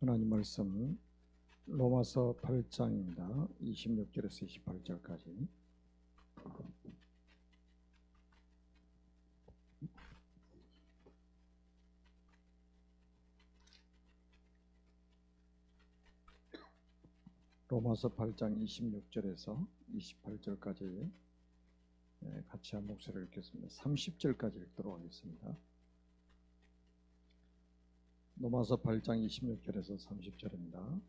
하나님 말씀 로마서 8장입니다. 26절에서 28절까지. 로마서 8장 26절에서 28절까지 같이 한 목소리를 읽겠습니다. 30절까지 읽도록 하겠습니다. 로마서 8장 26절에서 30절입니다.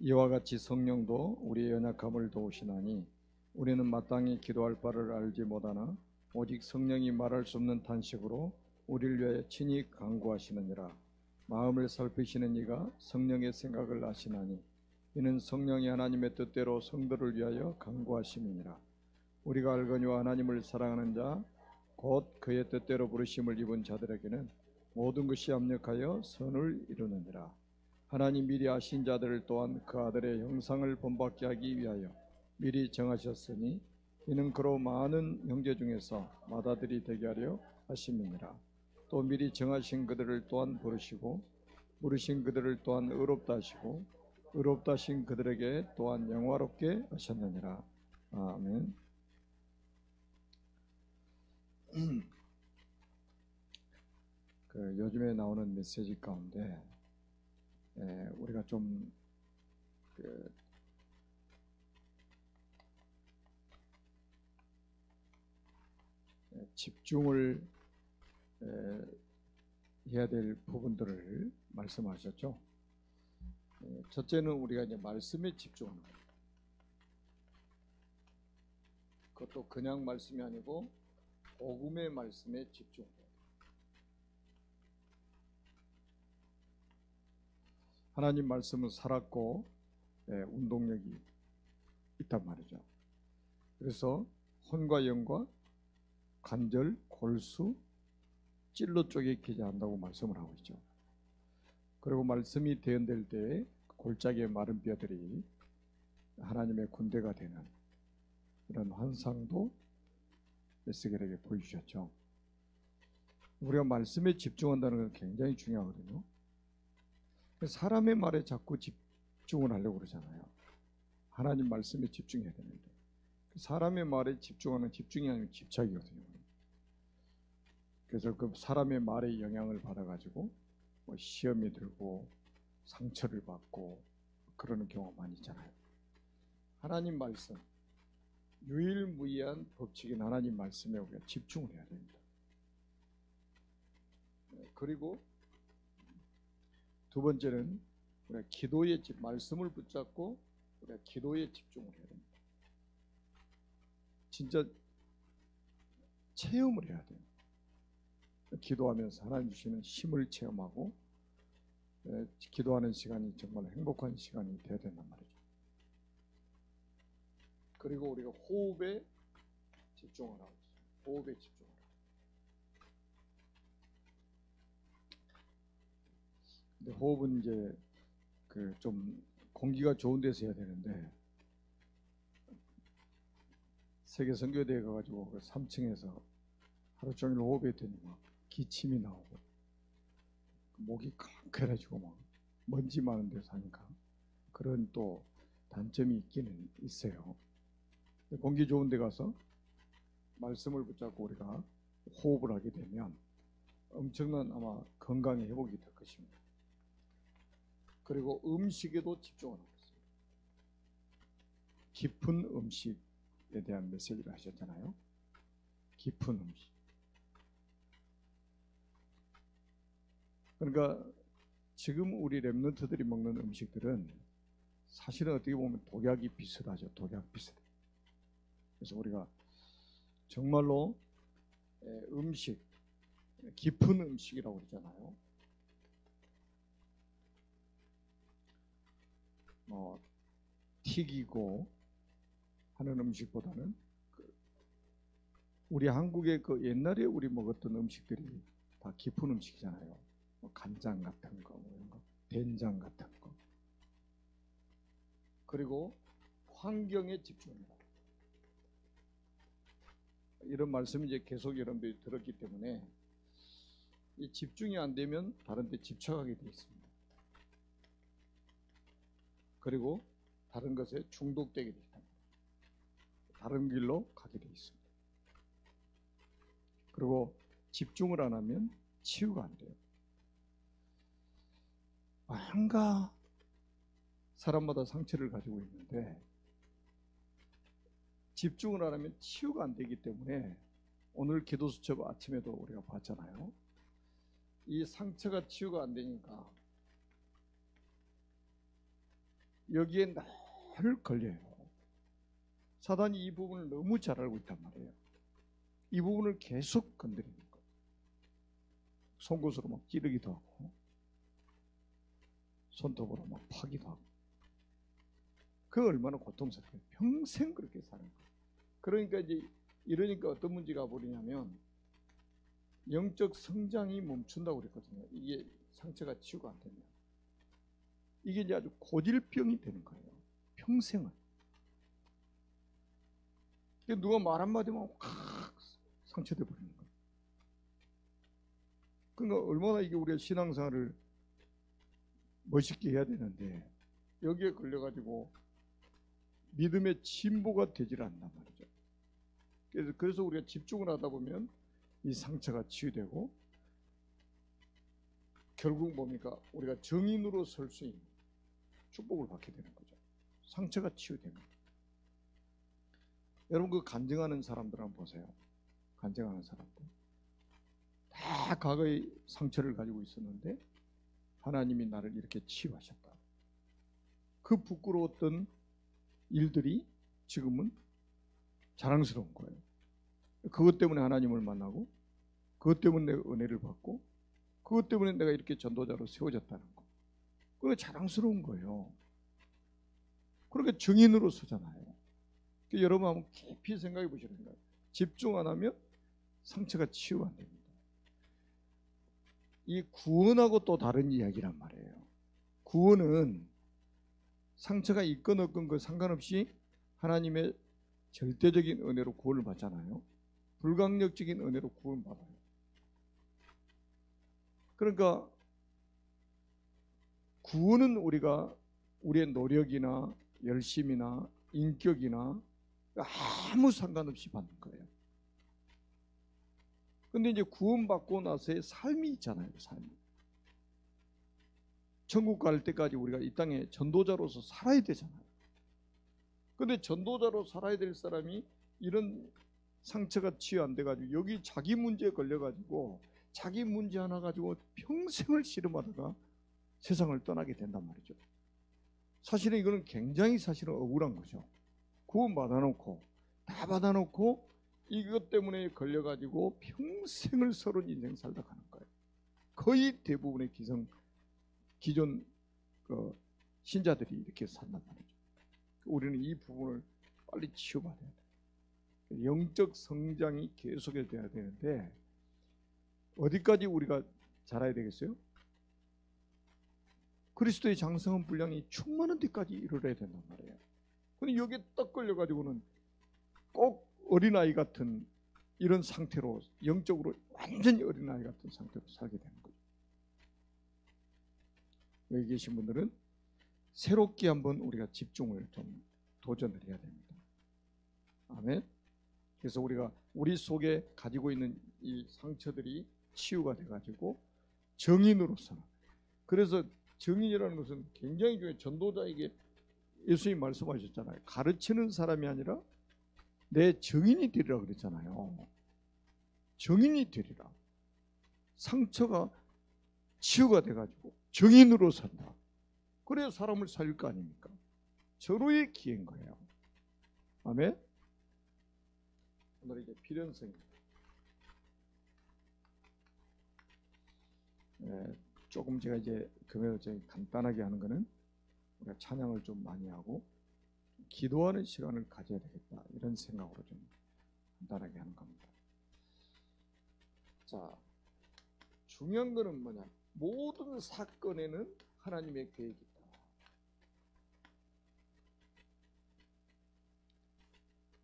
이와 같이 성령도 우리의 연약함을 도우시나니 우리는 마땅히 기도할 바를 알지 못하나 오직 성령이 말할 수 없는 탄식으로 우리를 위하여 친히 간구하시느니라. 마음을 살피시는 이가 성령의 생각을 아시나니 이는 성령이 하나님의 뜻대로 성도를 위하여 간구하심이니라. 우리가 알거니와 하나님을 사랑하는 자 곧 그의 뜻대로 부르심을 입은 자들에게는 모든 것이 합력하여 선을 이루느니라. 하나님 미리 아신 자들을 또한 그 아들의 형상을 본받게 하기 위하여 미리 정하셨으니 이는 그로 많은 형제 중에서 맏아들이 되게 하려 하심이니라. 또 미리 정하신 그들을 또한 부르시고 부르신 그들을 또한 의롭다 하시고 의롭다 하신 그들에게 또한 영화롭게 하셨느니라. 아멘. 요즘에 나오는 메시지 가운데 우리가 좀 집중을 해야 될 부분들을 말씀하셨죠. 첫째는 우리가 이제 말씀에 집중하는 거예요. 그것도 그냥 말씀이 아니고 복음의 말씀에 집중해요. 하나님 말씀은 살았고 운동력이 있단 말이죠. 그래서 혼과 영과 관절, 골수, 찔러 쪽에 기저한다고 말씀을 하고 있죠. 그리고 말씀이 대언될 때 골짜기의 마른 뼈들이 하나님의 군대가 되는 그런 환상도 에스겔에게 보여주셨죠. 우리가 말씀에 집중한다는 건 굉장히 중요하거든요. 사람의 말에 자꾸 집중을 하려고 그러잖아요. 하나님 말씀에 집중해야 되는데 사람의 말에 집중하는 집중이 아니고 집착이거든요. 그래서 그 사람의 말에 영향을 받아가지고 시험이 들고 상처를 받고 그러는 경우가 많이 있잖아요. 하나님 말씀, 유일무이한 법칙인 하나님 말씀에 우리가 집중을 해야 됩니다. 그리고 두 번째는 우리가 기도에 말씀을 붙잡고 우리가 기도에 집중을 해야 됩니다. 진짜 체험을 해야 돼요. 기도하면서 하나님 주시는 힘을 체험하고 기도하는 시간이 정말 행복한 시간이 되어야 된단 말이죠. 그리고 우리가 호흡에 집중을 하고 있어요. 호흡에 집중을 하고. 근데 호흡은 이제 좀 공기가 좋은 데서 해야 되는데 세계 선교대에 가가지고 그 3층에서 하루 종일 호흡했더니 막 기침이 나오고 목이 칼칼해지고 막 먼지 많은 데서 하니까 그런 또 단점이 있기는 있어요. 공기 좋은 데 가서 말씀을 붙잡고 우리가 호흡을 하게 되면 엄청난 아마 건강의 회복이 될 것입니다. 그리고 음식에도 집중을 하고 있어요. 깊은 음식에 대한 메시지를 하셨잖아요. 깊은 음식. 그러니까 지금 우리 랩런트들이 먹는 음식들은 사실은 어떻게 보면 독약이 비슷하죠. 독약 비슷해. 그래서 우리가 정말로 음식, 깊은 음식이라고 그러잖아요. 튀기고 하는 음식보다는 우리 한국의 그 옛날에 우리 먹었던 음식들이 다 깊은 음식이잖아요. 간장 같은 거, 이런 거, 된장 같은 거. 그리고 환경에 집중해라. 이런 말씀이 이제 계속 여러분들이 들었기 때문에 이 집중이 안 되면 다른 데 집착하게 되어 있습니다. 그리고 다른 것에 중독되게 되다. 다른 길로 가게 되어 있습니다. 그리고 집중을 안 하면 치유가 안 돼요. 뭔가 사람마다 상처를 가지고 있는데 집중을 안 하면 치유가 안 되기 때문에 오늘 기도 수첩 아침에도 우리가 봤잖아요. 이 상처가 치유가 안 되니까 여기에 늘 걸려요. 사단이 이 부분을 너무 잘 알고 있단 말이에요. 이 부분을 계속 건드리는 거예요. 송곳으로 막 찌르기도 하고 손톱으로 막 파기도 하고. 그 얼마나 고통스러워요. 평생 그렇게 사는 거예요. 그러니까 이제 이러니까 어떤 문제가 벌이냐면 영적 성장이 멈춘다고 그랬거든요. 이게 상처가 치유가 안 되면. 이게 이제 아주 고질병이 되는 거예요. 평생을. 누가 말 한마디만 확 상처돼 버리는 거예요. 그러니까 얼마나 이게 우리가 신앙생활을 멋있게 해야 되는데 여기에 걸려가지고 믿음의 진보가 되질 않단 말이죠. 그래서 우리가 집중을 하다 보면 이 상처가 치유되고 결국 뭡니까? 우리가 정인으로 설 수 있는 축복을 받게 되는 거죠. 상처가 치유되면. 여러분 그 간증하는 사람들 한번 보세요. 간증하는 사람들. 다 과거의 상처를 가지고 있었는데 하나님이 나를 이렇게 치유하셨다. 그 부끄러웠던 일들이 지금은 자랑스러운 거예요. 그것 때문에 하나님을 만나고 그것 때문에 내가 은혜를 받고 그것 때문에 내가 이렇게 전도자로 세워졌다는 거. 그게 자랑스러운 거예요. 그러니까 증인으로 서잖아요. 여러분 한번 깊이 생각해 보시는 거예요. 집중 안 하면 상처가 치유가 안 됩니다. 이 구원하고 또 다른 이야기란 말이에요. 구원은 상처가 있건 없건 그 상관없이 하나님의 절대적인 은혜로 구원을 받잖아요. 불강력적인 은혜로 구원받아요. 그러니까 구원은 우리가 우리의 노력이나 열심이나 인격이나 아무 상관없이 받는 거예요. 근데 이제 구원받고 나서의 삶이 있잖아요. 삶이. 천국 갈 때까지 우리가 이 땅에 전도자로서 살아야 되잖아요. 근데 전도자로 살아야 될 사람이 이런 상처가 치유 안 돼가지고 여기 자기 문제에 걸려가지고 자기 문제 하나 가지고 평생을 씨름하다가 세상을 떠나게 된단 말이죠. 사실은 이거는 굉장히 사실은 억울한 거죠. 구원 받아놓고 다 받아놓고 이것 때문에 걸려가지고 평생을 서른 인생 살다 가는 거예요. 거의 대부분의 기존 신자들이 이렇게 산단 말이죠. 우리는 이 부분을 빨리 치유받아야 돼요. 영적 성장이 계속돼야 되는데 어디까지 우리가 자라야 되겠어요? 그리스도의 장성한 분량이 충만한 데까지 이르러야 된단 말이에요. 근데 여기에 딱 걸려가지고는 꼭 어린아이 같은 이런 상태로 영적으로 완전히 어린아이 같은 상태로 살게 되는 거죠. 여기 계신 분들은 새롭게 한번 우리가 집중을 좀 도전을 해야 됩니다. 아멘. 그래서 우리가 우리 속에 가지고 있는 이 상처들이 치유가 돼가지고 정인으로서, 그래서 정인이라는 것은 굉장히 중요해요. 전도자에게 예수님 말씀하셨잖아요. 가르치는 사람이 아니라 내 정인이 되리라 그랬잖아요. 정인이 되리라. 상처가 치유가 돼가지고 정인으로 산다. 그래야 사람을 살릴 거 아닙니까? 절호의 기회인 거예요. 아멘. 오늘 이제 필연성입니다. 조금 제가 이제 금요일에 간단하게 하는 거는 우리가 찬양을 좀 많이 하고 기도하는 시간을 가져야 되겠다, 이런 생각으로 좀 간단하게 하는 겁니다. 자, 중요한 거는 뭐냐? 모든 사건에는 하나님의 계획이 있다.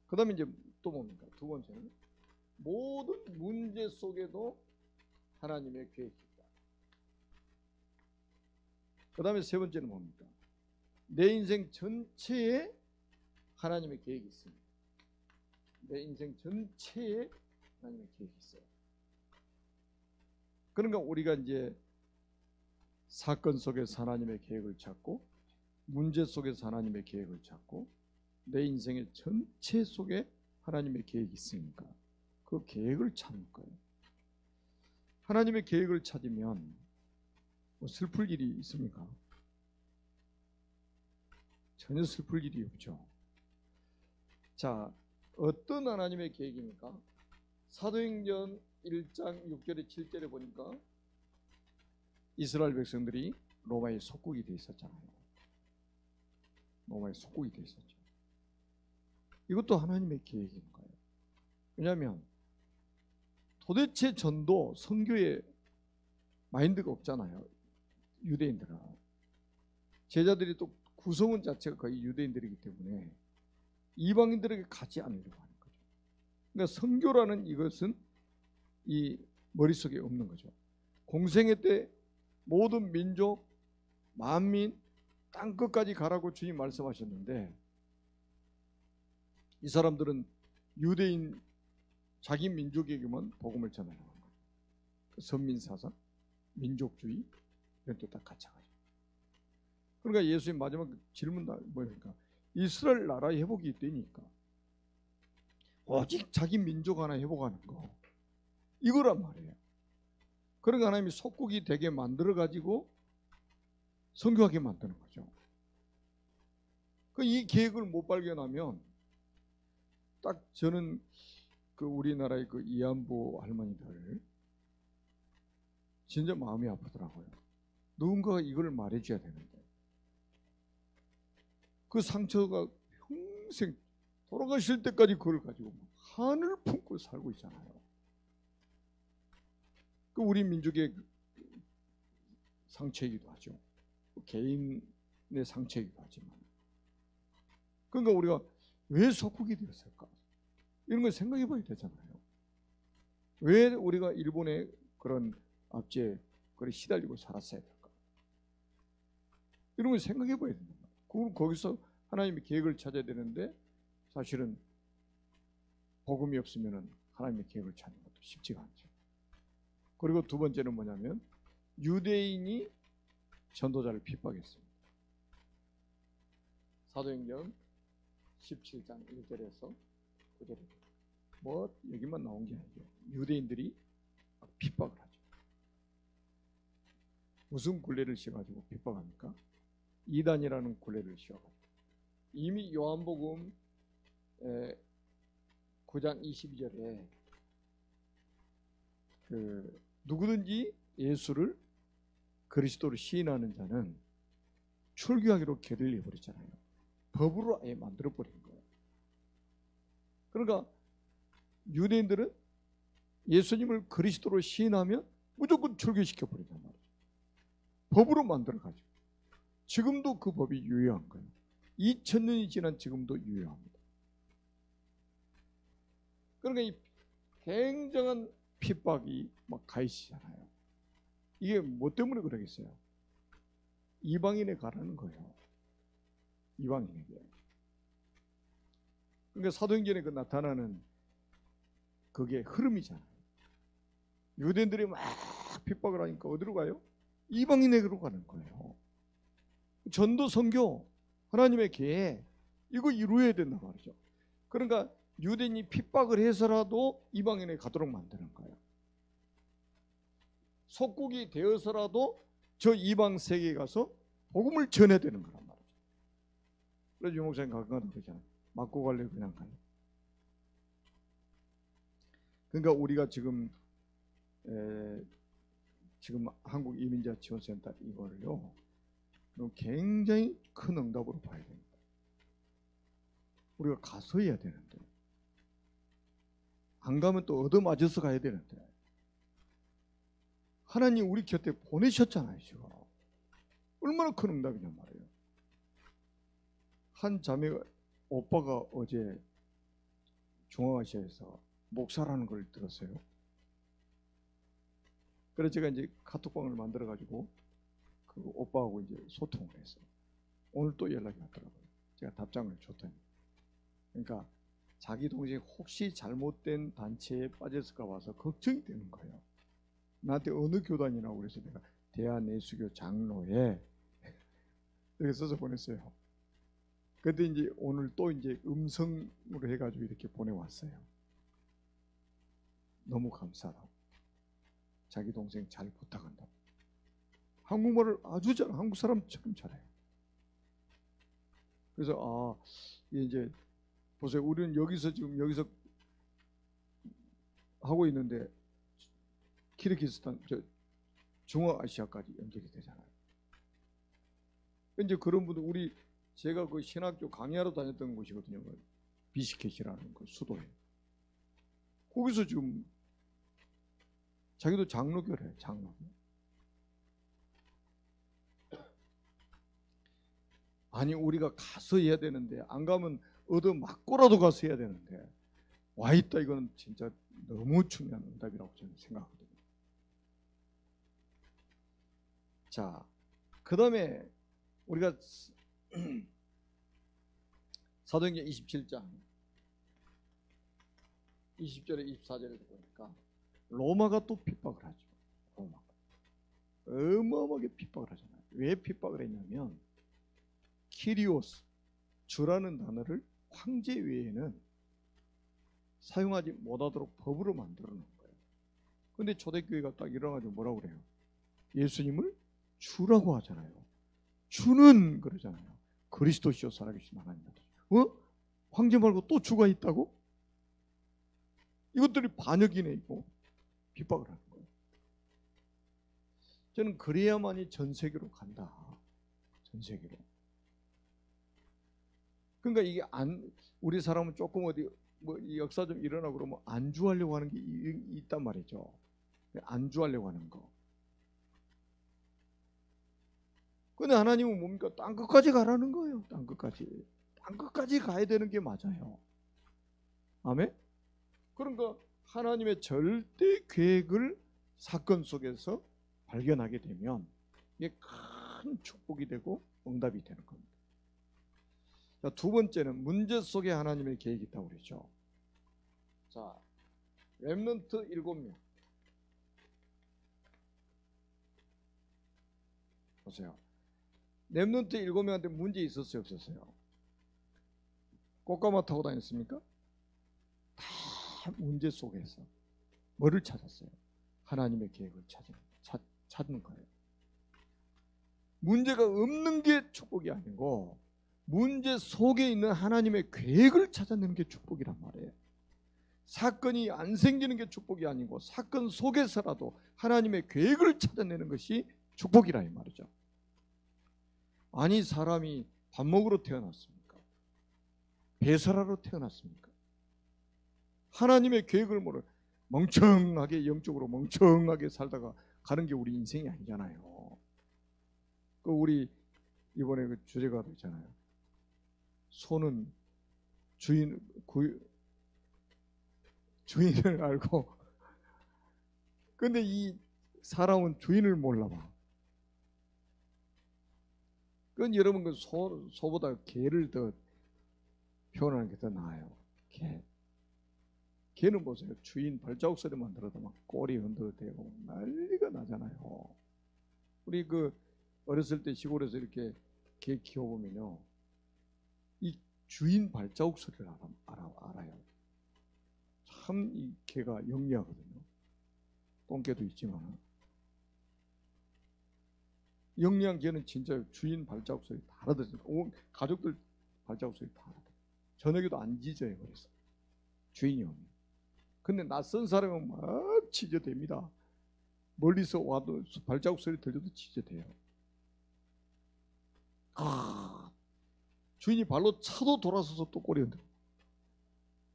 그 다음에 이제 또 뭡니까? 두 번째는 모든 문제 속에도 하나님의 계획이 있다. 그 다음에 세 번째는 뭡니까? 내 인생 전체에 하나님의 계획이 있습니다. 내 인생 전체에 하나님의 계획이 있어요. 그러니까 우리가 이제 사건 속에서 하나님의 계획을 찾고, 문제 속에서 하나님의 계획을 찾고, 내 인생의 전체 속에 하나님의 계획이 있으니까 그 계획을 찾는 거예요. 하나님의 계획을 찾으면 뭐 슬플 일이 있습니까? 전혀 슬플 일이 없죠. 자, 어떤 하나님의 계획입니까? 사도행전 1장 6절에 7절에 보니까 이스라엘 백성들이 로마의 속국이 돼 있었잖아요. 로마의 속국이 돼 있었죠. 이것도 하나님의 계획인 거예요. 왜냐하면 도대체 전도, 선교의 마인드가 없잖아요. 유대인들은. 제자들이 또 구성원 자체가 거의 유대인들이기 때문에 이방인들에게 가지 않으려고 하는 거죠. 그러니까 선교라는 이것은 이 머릿속에 없는 거죠. 공생애 때 모든 민족, 만민, 땅끝까지 가라고 주님 말씀하셨는데, 이 사람들은 유대인 자기 민족에게만 복음을 전하는 거예요. 선민사상, 민족주의 이런 데 딱 갇혀가지고. 그러니까 예수님 마지막 질문 뭐니까 이스라엘 나라 회복이 되니까 오직 자기 민족 하나 회복하는 거, 이거란 말이에요. 그러니까 하나님이 속국이 되게 만들어 가지고 선교하게 만드는 거죠. 이 계획을 못 발견하면 딱 저는 그 우리나라의 그 이안부 할머니들 진짜 마음이 아프더라고요. 누군가가 이걸 말해줘야 되는데 그 상처가 평생 돌아가실 때까지 그걸 가지고 한을 품고 살고 있잖아요. 그 우리 민족의 상처이기도 하죠. 개인의 상처이기도 하지만. 그러니까 우리가 왜 속국이 되었을까? 이런 걸 생각해 봐야 되잖아요. 왜 우리가 일본의 그런 압제에 시달리고 살았어야 될까? 이런 걸 생각해 봐야 된다. 거기서 하나님의 계획을 찾아야 되는데 사실은 복음이 없으면 하나님의 계획을 찾는 것도 쉽지가 않죠. 그리고 두 번째는 뭐냐면 유대인이 전도자를 핍박했습니다. 사도행전 17장 1절에서 9절에 뭐 여기만 나온 게 아니죠. 유대인들이 핍박을 하죠. 무슨 굴레를 씌워가지고 핍박합니까? 이단이라는 굴레를 씌워가지고. 이미 요한복음 9장 22절에 누구든지 예수를 그리스도로 시인하는 자는 출교하기로 계를 내버렸잖아요. 법으로 아예 만들어버린 거예요. 그러니까 유대인들은 예수님을 그리스도로 시인하면 무조건 출교시켜버린단 말이죠. 법으로 만들어가지고. 지금도 그 법이 유효한 거예요. 2000년이 지난 지금도 유효합니다. 그러니까 이 굉장한 핍박이 막 가해지잖아요. 이게 뭐 때문에 그러겠어요? 이방인에 가라는 거예요. 이방인에게. 그러니까 사도행전에 나타나는 그게 흐름이잖아요. 유대인들이 막 핍박을 하니까 어디로 가요? 이방인에게로 가는 거예요. 전도 선교, 하나님의 계획, 이거 이루어야 된단 말이죠. 그러니까 유대인이 핍박을 해서라도 이방인에 가도록 만드는 거예요. 속국이 되어서라도 저 이방 세계에 가서 복음을 전해야 되는 거란 말이죠. 그래서 유목사님 가끔가다 그러잖아요. 맞고 갈래 그냥 가요. 그러니까 우리가 지금 한국 이민자 지원센터 이거를요 굉장히 큰 응답으로 봐야 됩니다. 우리가 가서 해야 되는데 안 가면 또 얻어맞아서 가야 되는데 하나님 우리 곁에 보내셨잖아요. 지금 얼마나 큰 응답이냔 말이에요. 한 자매 오빠가 어제 중앙아시아에서 목사라는 걸 들었어요. 그래서 제가 이제 카톡방을 만들어 가지고 그 오빠하고 이제 소통을 했어요. 오늘 또 연락이 왔더라고요. 제가 답장을 줬더니. 그러니까 자기 동생이 혹시 잘못된 단체에 빠졌을까 봐서 걱정이 되는 거예요. 나한테 어느 교단이라고 그래서 내가 대한예수교 장로에 이렇게 써서 보냈어요. 근데 이제 오늘 또 이제 음성으로 해가지고 이렇게 보내왔어요. 너무 감사하다고. 자기 동생 잘 부탁한다고. 한국말을 아주 잘, 한국 사람처럼 잘해요. 그래서 이제 보세요. 우리는 지금 여기서 하고 있는데 키르기스탄, 중앙아시아까지 연결이 되잖아요. 이제 그런 분들, 제가 그 신학교 강의하러 다녔던 곳이거든요. 비시켓이라는 그 수도에. 거기서 지금 자기도 장로교래, 장로교. 아니, 우리가 가서 해야 되는데, 안 가면 얻어 맞고라도 가서 해야 되는데, 와 있다. 이거는 진짜 너무 중요한 응답이라고 저는 생각하거든요. 자, 그 다음에 우리가 사도행전 27장 20절에 24절에 보니까 로마가 또 핍박을 하죠. 로마가 어마어마하게 핍박을 하잖아요. 왜 핍박을 했냐면 키리오스, 주라는 단어를 황제 외에는 사용하지 못하도록 법으로 만들어 놓은 거예요. 근데 초대교회가 딱 일어나가지고 뭐라고 그래요? 예수님을 주라고 하잖아요. 주는 그러잖아요. 그리스도시요 살아계신 하나님이다. 황제 말고 또 주가 있다고? 이것들이 반역이네. 이거 핍박을 하는 거예요. 저는 그래야만이 전 세계로 간다. 전 세계로. 그러니까 이게 우리 사람은 조금 어디 역사 좀 일어나고 그러면 안주하려고 하는 게 있단 말이죠. 안주하려고 하는 거. 근데 하나님은 뭡니까? 땅 끝까지 가라는 거예요. 땅 끝까지. 땅 끝까지 가야 되는 게 맞아요. 아멘? 그러니까 하나님의 절대 계획을 사건 속에서 발견하게 되면 이게 큰 축복이 되고 응답이 되는 겁니다. 자, 두 번째는 문제 속에 하나님의 계획이 있다고 그러죠. 자, 렘넌트 7명. 보세요. 렘넌트 7명한테 문제 있었어요, 없었어요? 꽃가마 타고 다녔습니까? 다 문제 속에서 뭐를 찾았어요? 하나님의 계획을 찾는 거예요. 문제가 없는 게 축복이 아니고 문제 속에 있는 하나님의 계획을 찾아내는 게 축복이란 말이에요. 사건이 안 생기는 게 축복이 아니고 사건 속에서라도 하나님의 계획을 찾아내는 것이 축복이라 이 말이죠. 아니, 사람이 밥 먹으러 태어났습니까? 배설하러 태어났습니까? 하나님의 계획을 모르 멍청하게, 영적으로 멍청하게 살다가 가는 게 우리 인생이 아니잖아요. 우리 이번에 그 주제가 있잖아요. 소는 주인을 알고, 근데 이 사람은 주인을 몰라 봐. 그건 여러분 그 소보다 개를 더 표현하는 게 더 나아요. 개는 보세요. 주인 발자국 소리만 들어도 막 꼬리 흔들어대고 난리가 나잖아요. 우리 그 어렸을 때 시골에서 이렇게 개 키워보면요, 이 주인 발자국 소리를 알아요. 참 이 개가 영리하거든요. 똥개도 있지만 영리한 개는 진짜 주인 발자국 소리 다 알아듣습니다. 온 가족들 발자국 소리 다 알아듣어요. 저녁에도 안 짖어요. 그래서 주인이 오면. 근데 낯선 사람은 막 짖어댑니다. 멀리서 와도 발자국 소리 들려도 짖어대요. 주인이 발로 차도 돌아서서 또 꼬리 흔들고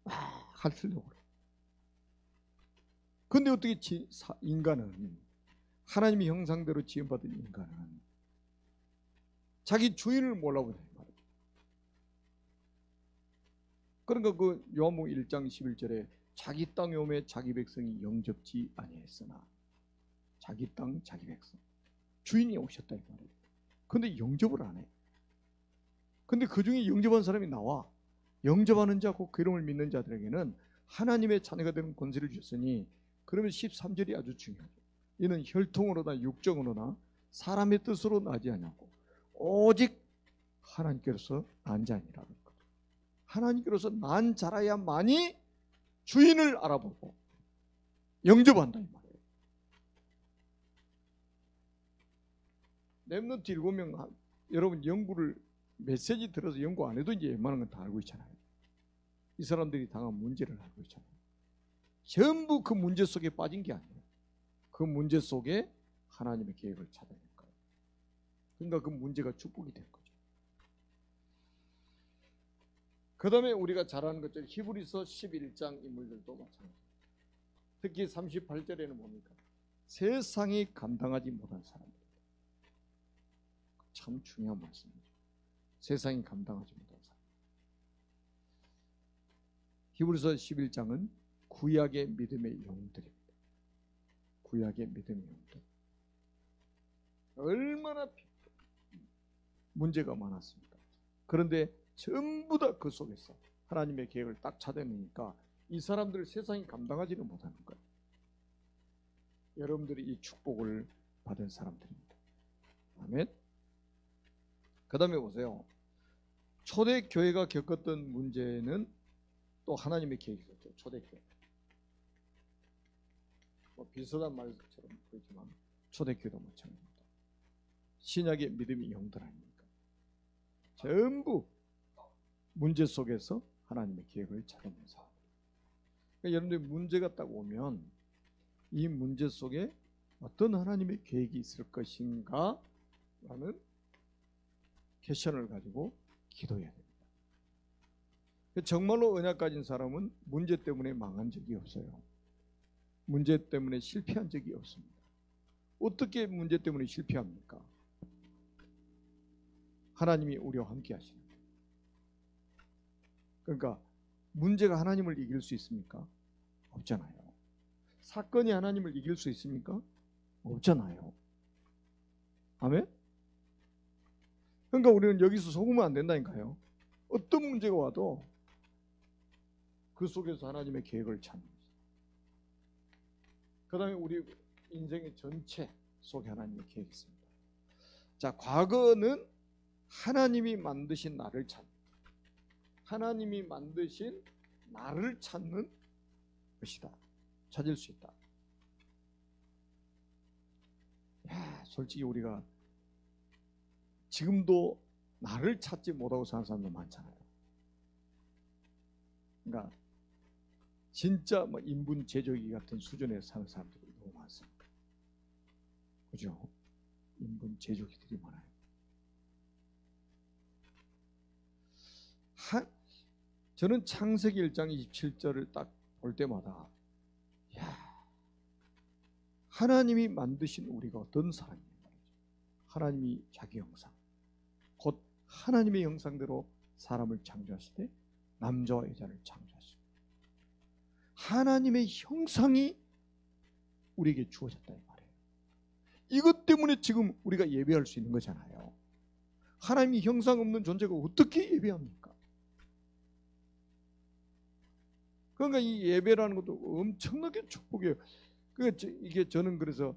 핥으려고 그래. 근데 어떻게 인간은, 하나님의 형상대로 지음받은 인간은 자기 주인을 몰라보냐 말이죠. 그러니까 그 요한복음 1장 11절에 자기 땅에 오매 자기 백성이 영접지 아니했으나, 자기 땅 자기 백성, 주인이 오셨다 이 말이에요. 근데 영접을 안 해. 근데 그 중에 영접한 사람이 나와. 영접하는 자고 그 이름을 믿는 자들에게는 하나님의 자녀가 되는 권세를 주셨으니, 그러면 13절이 아주 중요하죠. 이는 혈통으로나 육정으로나 사람의 뜻으로 나지 않냐고, 오직 하나님께로서 난 자니라는 거죠. 하나님께로서 난 자라야만이 주인을 알아보고 영접한다 이 말이에요. 렘넌트 7명, 여러분 연구를 메시지 들어서 연구 안 해도 이제 웬만한 건 다 알고 있잖아요. 이 사람들이 당한 문제를 알고 있잖아요. 전부 그 문제 속에 빠진 게 아니에요. 그 문제 속에 하나님의 계획을 찾아낸 거예요. 그러니까 그 문제가 축복이 된 거죠. 그 다음에 우리가 잘 아는 것처럼 히브리서 11장 인물들도 마찬가지입니다. 특히 38절에는 뭡니까? 세상이 감당하지 못한 사람들. 참 중요한 말씀이죠. 세상이 감당하지 못한 사람. 히브리서 11장은 구약의 믿음의 영웅들입니다. 구약의 믿음의 영웅들. 얼마나 문제가 많았습니까? 그런데 전부 다 그 속에서 하나님의 계획을 딱 찾아내니까 이 사람들을 세상이 감당하지는 못하는 거예요. 여러분들이 이 축복을 받은 사람들입니다. 아멘. 그 다음에 보세요. 초대교회가 겪었던 문제는 또 하나님의 계획이 있었죠. 초대교회. 뭐 비슷한 말처럼 보이지만 초대교회도 마찬가지입니다. 신약의 믿음이 영들 아닙니까? 전부 문제 속에서 하나님의 계획을 찾아낸 사람. 그러니까 여러분들 문제가 딱 오면 이 문제 속에 어떤 하나님의 계획이 있을 것인가 라는 퀘션을 가지고 기도해야 됩니다. 정말로 언약 가진 사람은 문제 때문에 망한 적이 없어요. 문제 때문에 실패한 적이 없습니다. 어떻게 문제 때문에 실패합니까? 하나님이 우리와 함께 하시는 거예요. 그러니까 문제가 하나님을 이길 수 있습니까? 없잖아요. 사건이 하나님을 이길 수 있습니까? 없잖아요. 아멘? 그러니까 우리는 여기서 속으면 안 된다니까요. 어떤 문제가 와도 그 속에서 하나님의 계획을 찾는 거죠. 그 다음에 우리 인생의 전체 속에 하나님의 계획이 있습니다. 자, 과거는 하나님이 만드신 나를 찾는, 하나님이 만드신 나를 찾는 것이다. 찾을 수 있다. 야, 솔직히 우리가 지금도 나를 찾지 못하고 사는 사람도 많잖아요. 그러니까 진짜 뭐 인분 제조기 같은 수준에 사는 사람들이 너무 많습니다. 그죠? 인분 제조기들이 많아요. 저는 창세기 1장 27절을 딱 볼 때마다 야, 하나님이 만드신 우리가 어떤 사람이냐 말이죠. 하나님이 자기 형상, 곧 하나님의 형상대로 사람을 창조하실 때 남자와 여자를 창조하시고 하나님의 형상이 우리에게 주어졌다 이 말이에요. 이것 때문에 지금 우리가 예배할 수 있는 거잖아요. 하나님이 형상 없는 존재가 어떻게 예배합니까? 그러니까 이 예배라는 것도 엄청나게 축복이에요. 이게 저는 그래서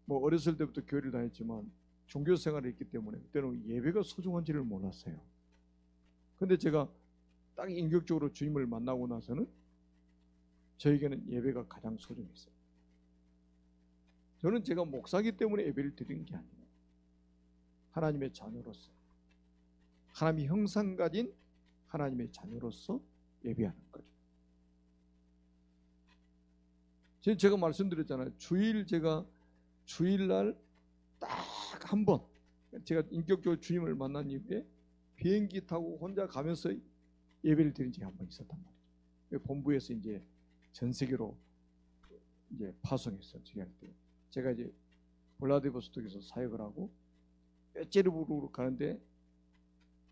뭐 어렸을 때부터 교회를 다녔지만 종교 생활을 했기 때문에 그때는 예배가 소중한지를 몰랐어요. 근데 제가 딱 인격적으로 주님을 만나고 나서는 저에게는 예배가 가장 소중했어요. 저는 제가 목사기 때문에 예배를 드리는 게 아니에요. 하나님의 자녀로서, 하나님의 형상 가진 하나님의 자녀로서 예배하는 거죠. 제가 말씀드렸잖아요. 제가 주일날 딱 한 번 제가 인격적으로 주님을 만난 이후에 비행기 타고 혼자 가면서 예배를 드린 적이 한 번 있었단 말이에요. 본부에서 이제 전 세계로 이제 파송했어요. 제가 이제 블라디보스톡에서 사역을 하고 페테르부르크로 가는데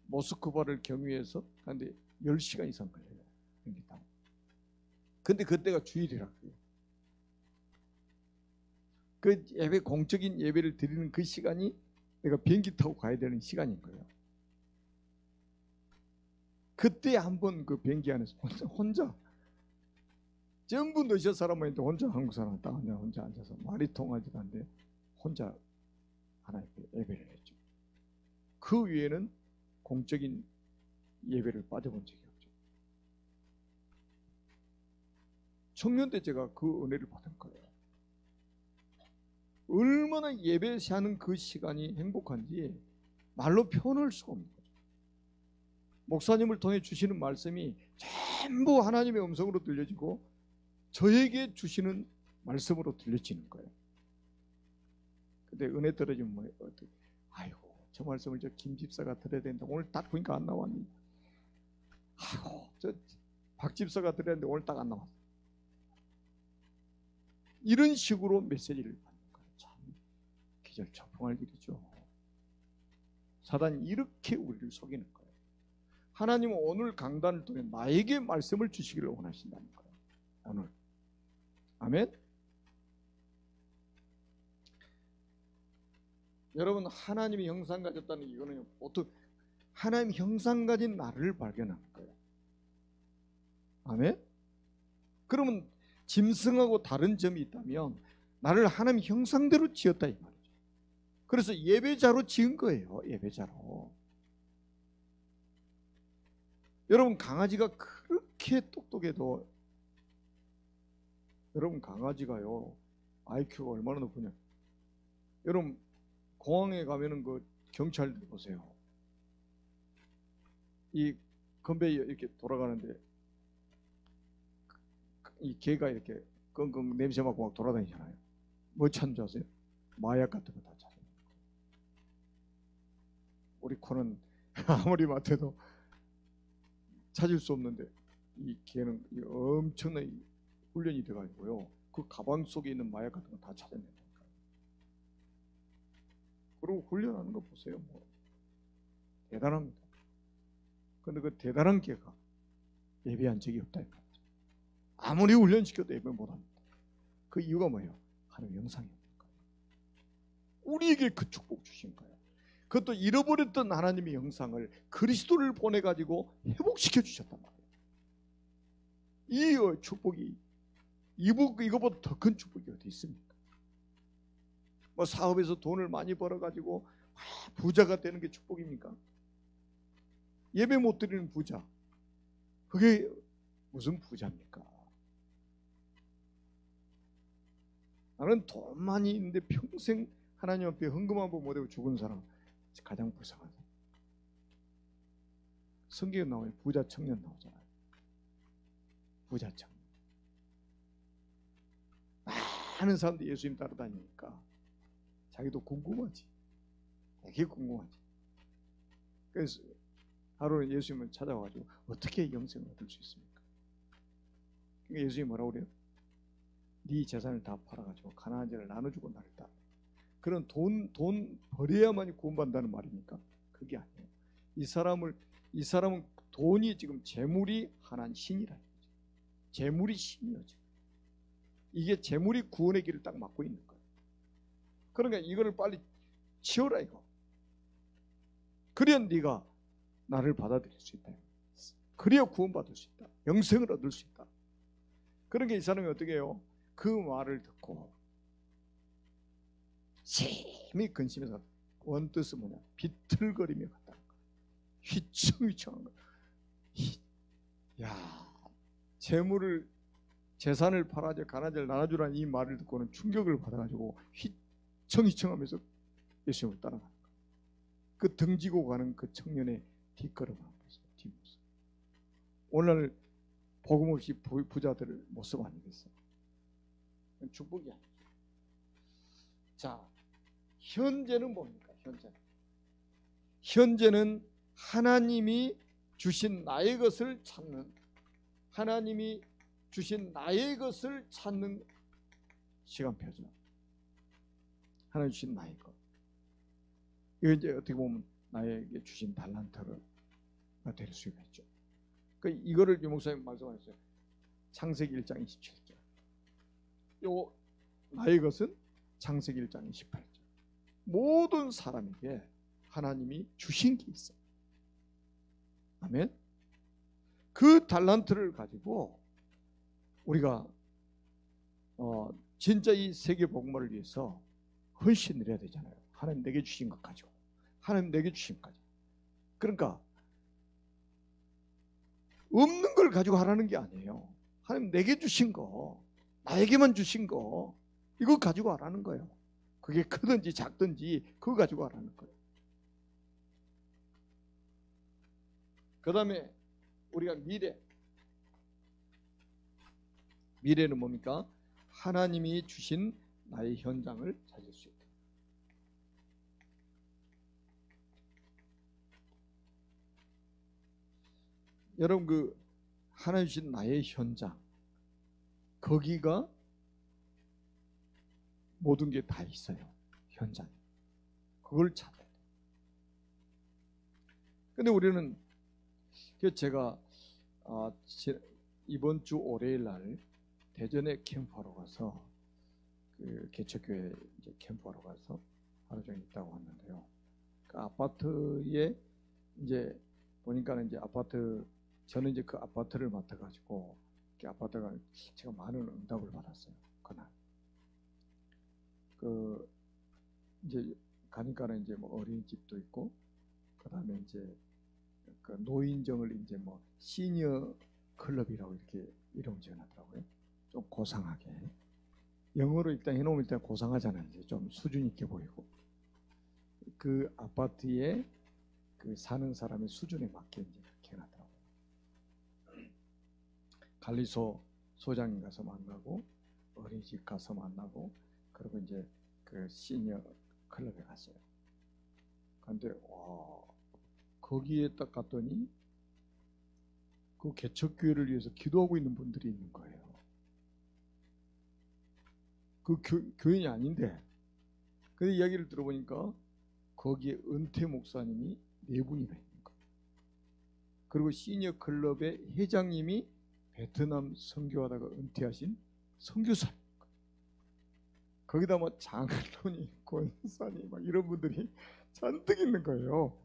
모스크바를 경유해서 가는데 10시간 이상 걸려요. 비행기 타고. 근데 그때가 주일이라고요. 그 예배, 공적인 예배를 드리는 그 시간이 내가 비행기 타고 가야 되는 시간인 거예요. 그때 한번 그 비행기 안에서 혼자 전부 러시아 사람만 있는데 혼자 한국 사람 딱 혼자 앉아서 말이 통하지도 않는데 혼자 하나님께 예배를 했죠. 그 위에는 공적인 예배를 빠져본 적이 없죠. 청년 때 제가 그 은혜를 받은 거예요. 얼마나 예배하는 그 시간이 행복한지 말로 표현할 수가 없는 거죠. 목사님을 통해 주시는 말씀이 전부 하나님의 음성으로 들려지고 저에게 주시는 말씀으로 들려지는 거예요. 근데 은혜 떨어지면 뭐예요? 아이고 저 말씀을 저 김 집사가 들어야 된다. 오늘 딱 보니까 안 나왔니? 아이고 저 박 집사가 들어야 되는데 오늘 딱 안 나왔어. 이런 식으로 메시지를 받는 거예요. 참 기절초풍할 일이죠. 사단이 이렇게 우리를 속이는 거예요. 하나님은 오늘 강단을 통해 나에게 말씀을 주시기를 원하신다는 거예요. 오늘. 아멘. 여러분 하나님이 형상 가졌다는 이거는 보통 하나님 형상 가진 나를 발견하는 거예요. 아멘. 그러면 짐승하고 다른 점이 있다면 나를 하나님 형상대로 지었다 이 말이죠. 그래서 예배자로 지은 거예요. 예배자로. 여러분 강아지가 그렇게 똑똑해도 여러분 강아지가요 IQ가 얼마나 높으냐. 여러분 공항에 가면은 그 경찰들 보세요. 이 건베이어 이렇게 돌아가는데 이 개가 이렇게 끙끙 냄새 맡고 막 돌아다니잖아요. 뭐 찾는 줄 아세요? 마약 같은 거 다 찾아요. 우리 코는 아무리 맡아도 찾을 수 없는데 이 개는 엄청난 훈련이 돼가지고요. 그 가방 속에 있는 마약 같은 거 다 찾아낸다니까요. 그리고 훈련하는 거 보세요. 뭐 대단합니다. 그런데 그 대단한 개가 예배한 적이 없다니까요. 아무리 훈련시켜도 예배 못합니다. 그 이유가 뭐예요? 하나님의 형상이니까. 우리에게 그 축복 주신 거예요. 그것도 잃어버렸던 하나님의 형상을 그리스도를 보내가지고 회복시켜 주셨단 말이에요. 이 축복이 이거보다 더 큰 축복이 어디 있습니까? 뭐 사업에서 돈을 많이 벌어가지고 부자가 되는 게 축복입니까? 예배 못 드리는 부자, 그게 무슨 부자입니까? 나는 돈 많이 있는데 평생 하나님 앞에 헌금 한번 못하고 죽은 사람 가장 불쌍한 사람. 성경에 나오면 부자 청년 나오잖아요. 부자 청년. 많은 사람들이 예수님 따라다니니까 자기도 궁금하지. 되게 궁금하지. 그래서 하루는 예수님을 찾아와가지고 어떻게 영생을 얻을 수 있습니까? 그러니까 예수님이 뭐라고 그래요? 네 재산을 다 팔아가지고 가난한 자를 나눠주고 나를 따라. 그런 돈 버려야만 구원받는다는 말입니까? 그게 아니에요. 이 사람은 돈이 지금 재물이 하나님 신이라. 재물이 신이요. 이게 재물이 구원의 길을 딱 막고 있는 거예요. 그러니까 이거를 빨리 치워라 이거. 그래야 네가 나를 받아들일 수 있다. 그래야 구원받을 수 있다. 영생을 얻을 수 있다. 그러니까 이 사람이 어떻게 해요? 그 말을 듣고 심히 근심해서 원뜻은 뭐냐? 비틀거리며 갔다는 거예요. 휘청휘청한 거예요. 야, 재산을 팔아줘 가난한 자를 나눠주라는 이 말을 듣고는 충격을 받아가지고 휘청휘청하면서 예수님을 따라가는 거예요. 그 등지고 가는 그 청년의 뒷걸음 한번 보세요. 뒷모습. 오늘 복음 없이 부자들을 모습 아니겠어요? 축복이 아니죠. 자, 현재는 뭡니까? 현재는 하나님이 주신 나의 것을 찾는, 하나님이 주신 나의 것을 찾는 시간표죠. 하나님 주신 나의 것. 이거 이제 어떻게 보면 나에게 주신 달란트가 될 수가 있죠. 그러니까 이거를 유 목사님 말씀하셨어요. 창세기 1장 27절. 요 나의 것은 창세기 1장 28절. 모든 사람에게 하나님이 주신 게 있어요. 아멘. 그 달란트를 가지고 우리가 진짜 이 세계 복음화를 위해서 헌신을 해야 되잖아요. 하나님 내게 주신 것 가지고, 하나님 내게 주신 것 가지고. 그러니까 없는 걸 가지고 하라는 게 아니에요. 하나님 내게 주신 거, 나에게만 주신 거, 이거 가지고 하라는 거예요. 그게 크든지 작든지 그거 가지고 하라는 거예요. 그 다음에 우리가 미래는 뭡니까? 하나님이 주신 나의 현장을 찾을 수 있다. 여러분, 그 하나님 주신 나의 현장, 거기가 모든 게 다 있어요. 현장. 그걸 찾아야 돼요. 근데 우리는, 제가 이번 주 월요일 날 대전에 캠프하러 가서, 그 개척교회 이제 캠프하러 가서 하루 종일 있다고 왔는데요. 그 아파트에 이제 보니까는 이제 저는 이제 그 아파트를 맡아가지고, 그 아파트가 제가 많은 응답을 받았어요. 그날. 그 이제 가니까는 이제 뭐 어린이집도 있고, 그 다음에 이제 그 노인정을 이제 뭐 시니어 클럽이라고 이렇게 이름 지어놨더라고요. 좀 고상하게. 영어로 일단 해놓으면 일단 고상하잖아요. 이제 좀 수준 있게 보이고. 그 아파트에 그 사는 사람의 수준에 맞게 이제 그렇게 해놨더라고요. 관리소 소장님 가서 만나고, 어린이집 가서 만나고, 그리고 이제 그 시니어 클럽에 갔어요. 근데 와, 거기에 딱 갔더니 그 개척교회를 위해서 기도하고 있는 분들이 있는 거예요. 그 교인이 아닌데, 근데 이야기를 들어보니까 거기에 은퇴 목사님이 4분이나 있는 거예요. 그리고 시니어 클럽의 회장님이 베트남 선교하다가 은퇴하신 선교사님. 거기다 뭐 장로님, 권사님 막 이런 분들이 잔뜩 있는 거예요.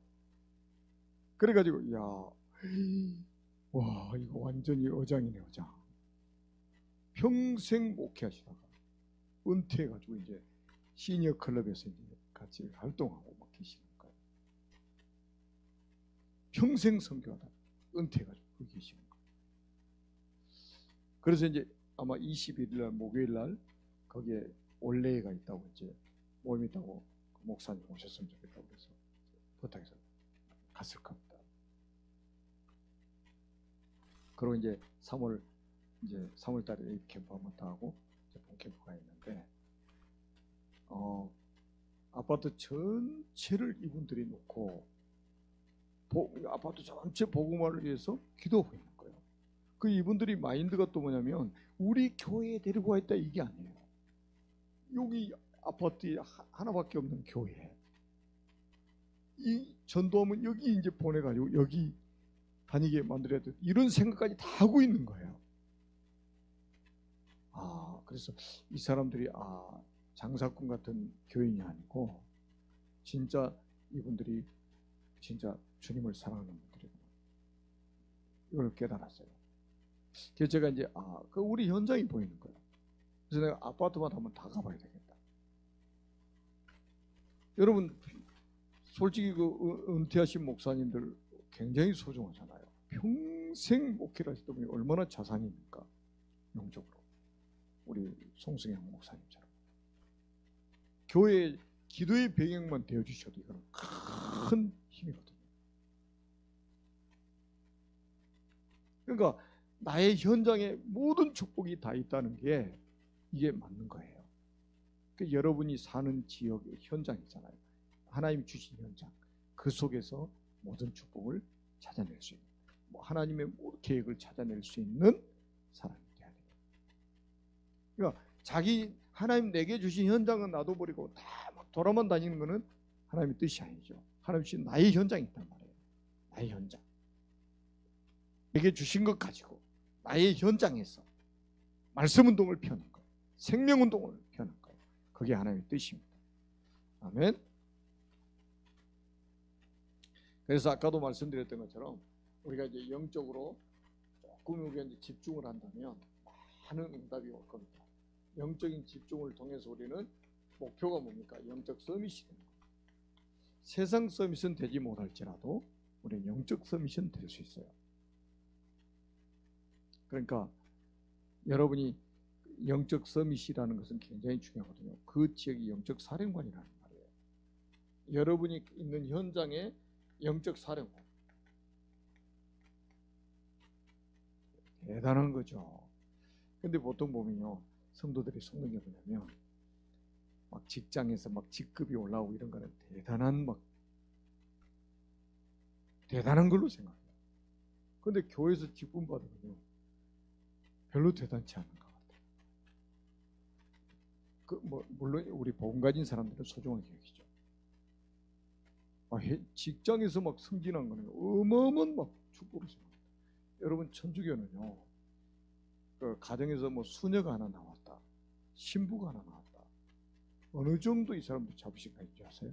그래가지고 와, 이거 완전히 어장이네, 어장. 평생 목회하시다가 은퇴해가지고 이제 시니어 클럽에서 이제 같이 활동하고 막 계시는 거예요. 평생 선교하다 은퇴해가지고 거기 계시는 거예요. 그래서 이제 아마 21일 날 목요일 날 거기에 올레가 있다고, 이제 모임이 있다고, 그 목사님 오셨으면 좋겠다고 그래서 부탁해서 갔을 겁니다. 그리고 이제 3월 달에 캠프 한번 더 하고 이제 본 캠프가 있는데, 아파트 전체를 이분들이 놓고 아파트 전체 복음화를 위해서 기도하고 있는 거예요. 그 이분들이 마인드가 또 뭐냐면, 우리 교회에 데리고 와 있다 이게 아니에요. 여기 아파트에 하나밖에 없는 교회, 이 전도하면 여기 이제 보내가지고 여기 다니게 만들어야 돼, 이런 생각까지 다 하고 있는 거예요. 그래서 이 사람들이 장사꾼 같은 교인이 아니고 진짜 이분들이 진짜 주님을 사랑하는 분들이구나, 이걸 깨달았어요. 그래서 제가 이제 그 우리 현장이 보이는 거예요. 그래서 내가 아파트마다 한번 다 가봐야 되겠다. 여러분, 솔직히 그 은퇴하신 목사님들 굉장히 소중하잖아요. 평생 목회를 하시다 보니 얼마나 자산입니까? 영적으로. 우리 송승영 목사님처럼. 교회 기도의 배경만 되어주셔도 이거는 큰 힘이거든요. 그러니까 나의 현장에 모든 축복이 다 있다는 게 이게 맞는 거예요. 그러니까 여러분이 사는 지역의 현장이잖아요. 하나님이 주신 현장, 그 속에서 모든 축복을 찾아낼 수 있는, 하나님의 계획을 찾아낼 수 있는 사람이 돼야 돼요. 그러니까 하나님 내게 주신 현장은 놔둬버리고 다 막 돌아만 다니는 것은 하나님의 뜻이 아니죠. 하나님 주신 나의 현장이 있단 말이에요. 나의 현장, 내게 주신 것 가지고 나의 현장에서 말씀 운동을 펴는 거예요. 생명 운동을 펴는 거예요. 그게 하나님의 뜻입니다. 아멘. 그래서 아까도 말씀드렸던 것처럼 우리가 이제 영적으로 바꾸는 게 집중을 한다면 많은 응답이 올 겁니다. 영적인 집중을 통해서 우리는 목표가 뭡니까? 영적 서밋이 되는 겁니다. 세상 서밋은 되지 못할지라도 우리는 영적 서밋은 될 수 있어요. 그러니까 여러분이 영적 서밋이라는 것은 굉장히 중요하거든요. 그 지역이 영적 사령관이라는 말이에요. 여러분이 있는 현장에 영적 사령관. 대단한 거죠. 근데 보통 보면요, 성도들이 속는 게 뭐냐면 막 직장에서 막 직급이 올라오고 이런 거는 대단한 걸로 생각해요. 근데 교회에서 직분 받으면요 별로 대단치 않은 것 같아요. 물론 우리 복음 가진 사람들은 소중하게 여기죠. 직장에서 막 승진한 거는 어마어마한 막 축복을 생각합니다. 여러분, 천주교는요, 그 가정에서 뭐 수녀가 하나 나왔다, 신부가 하나 나왔다, 어느 정도 이 사람들 자부심 가지지 아세요?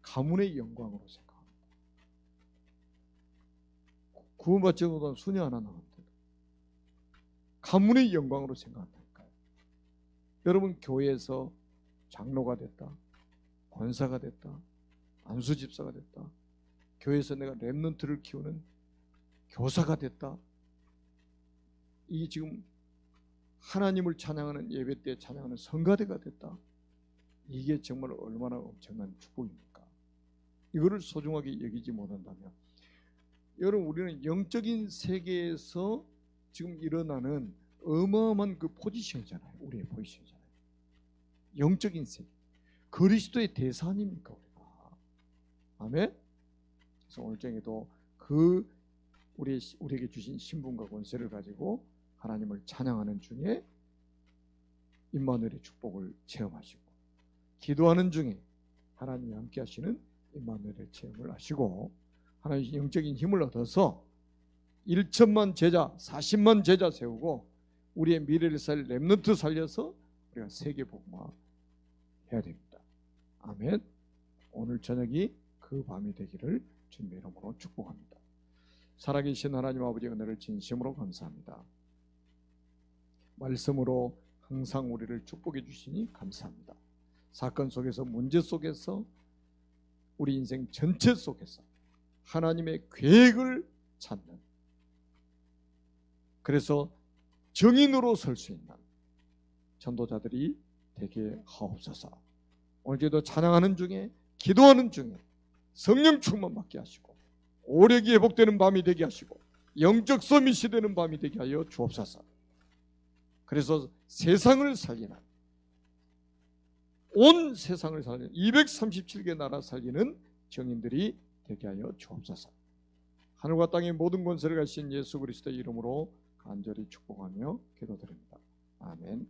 가문의 영광으로 생각합니다. 구원받지 못한 수녀 하나 나왔는데 가문의 영광으로 생각한다니까요. 여러분, 교회에서 장로가 됐다, 권사가 됐다, 안수집사가 됐다, 교회에서 내가 렘넌트를 키우는 교사가 됐다, 이게 지금 하나님을 찬양하는 예배 때 찬양하는 성가대가 됐다. 이게 정말 얼마나 엄청난 축복입니까? 이거를 소중하게 여기지 못한다면, 여러분, 우리는 영적인 세계에서 지금 일어나는 어마어마한 그 포지션이잖아요. 우리의 포지션이잖아요. 영적인 세계, 그리스도의 대사 아닙니까 우리가? 아멘. 그래서 오늘 저녁에도 그 우리에게 주신 신분과 권세를 가지고 하나님을 찬양하는 중에 임마누엘의 축복을 체험하시고, 기도하는 중에 하나님이 함께 하시는 임마누엘의 체험을 하시고, 하나님의 영적인 힘을 얻어서 1천만 제자, 40만 제자 세우고 우리의 미래를 살 렘넌트 살려서 우리가 세계 복음화 해야 됩니다. 아멘. 오늘 저녁이 그 밤이 되기를 주님의 이름으로 축복합니다. 살아계신 하나님 아버지, 은혜를 진심으로 감사합니다. 말씀으로 항상 우리를 축복해 주시니 감사합니다. 사건 속에서, 문제 속에서, 우리 인생 전체 속에서 하나님의 계획을 찾는, 그래서 정인으로 설 수 있는 전도자들이 되게 하옵소서. 오늘도 찬양하는 중에, 기도하는 중에 성령 충만 받게 하시고, 오력이 회복되는 밤이 되게 하시고, 영적 서밋이 되는 밤이 되게 하여 주옵소서. 그래서 세상을 살리는, 온 세상을 살리는 237개 나라 살리는 정인들이 되게 하여 주옵소서. 하늘과 땅의 모든 권세를 가진 예수 그리스도의 이름으로 간절히 축복하며 기도드립니다. 아멘.